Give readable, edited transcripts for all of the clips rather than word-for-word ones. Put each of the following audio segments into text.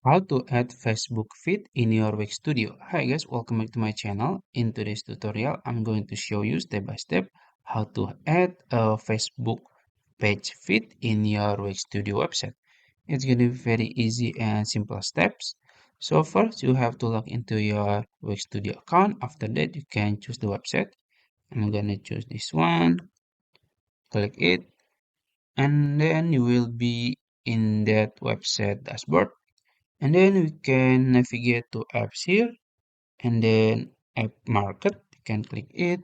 How to add Facebook feed in your Wix Studio. Hi guys, welcome back to my channel. In today's tutorial, I'm going to show you step by step how to add a Facebook page feed in your Wix Studio website. It's going to be very easy and simple steps. So first, you have to log into your Wix Studio account. After that, you can choose the website. I'm going to choose this one, click it, and then you will be in that website dashboard. And then we can navigate to apps here and then app market. You can click it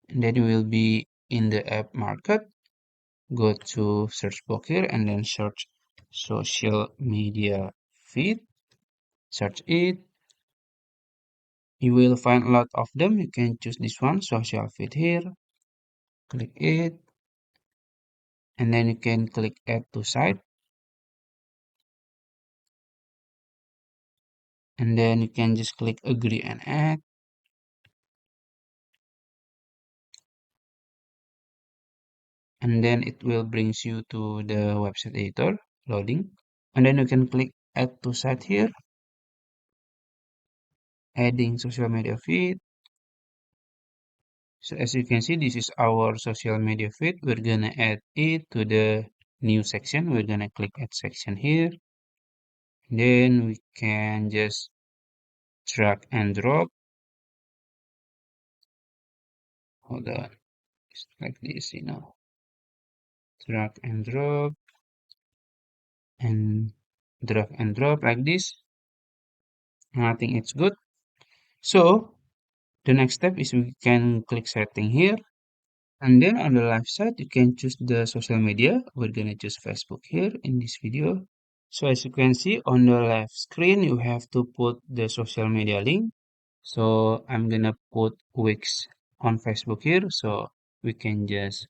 and then you will be in the app market. Go to search box here and then search social media feed. Search it. You will find a lot of them. You can choose this one, social feed here. Click it and then you can click add to site. And then you can just click agree and add. And then it will brings you to the website editor loading. And then you can click add to site here, adding social media feed. So as you can see, this is our social media feed. We're gonna add it to the new section. We're gonna click add section here. Then we can just drag and drop. Hold on, just like this, drag and drag and drop like this. I think it's good. So the next step is we can click setting here. And then on the left side, you can choose the social media. We're gonna choose Facebook here in this video. So as you can see on the left screen, you have to put the social media link. So I'm gonna put Wix on Facebook here. So we can just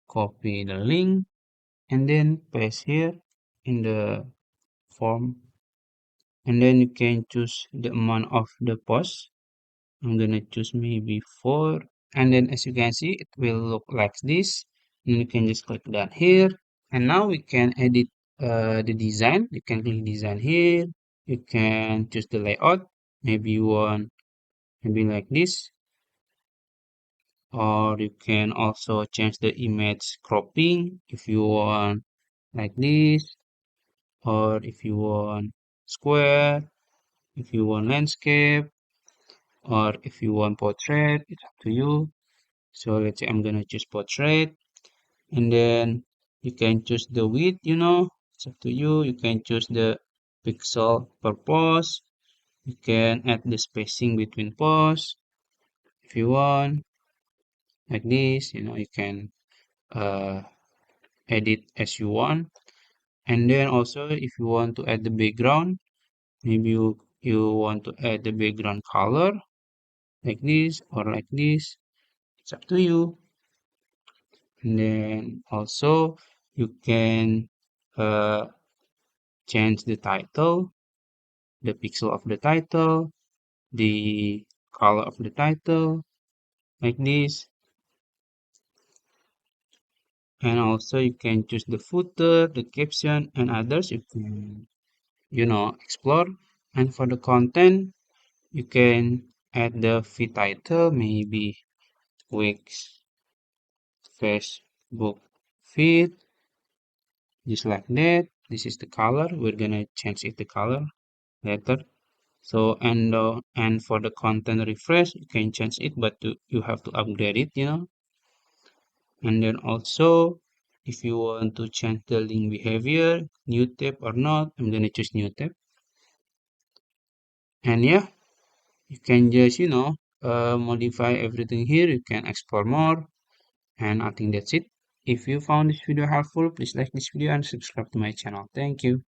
copy the link and then paste here in the form. And then you can choose the amount of the post. I'm gonna choose maybe 4, and then as you can see it will look like this, and you can just click that here, and now we can edit the design. You can click design here, you can choose the layout, maybe you want maybe like this, or you can also change the image cropping if you want like this, or if you want square, if you want landscape, or if you want portrait, it's up to you. So let's say I'm gonna choose portrait, and then you can choose the width, it's up to you. You can choose the pixel per post. You can add the spacing between posts if you want, like this, you can uh, edit as you want. And then also if you want to add the background, maybe you want to add the background color like this or like this, it's up to you. And then also you can uh, change the title, the pixel of the title, the color of the title, like this. And also you can choose the footer, the caption, and others you can, explore. And for the content, you can add the feed title, maybe Wix Facebook feed, just like that. This is the color. We're gonna change it the color later. So and for the content refresh, you can change it, but you have to upgrade it. And then also, if you want to change the link behavior, new tab or not, I'm gonna choose new tab. And yeah, you can just modify everything here. You can explore more, and I think that's it. If you found this video helpful, please like this video and subscribe to my channel. Thank you.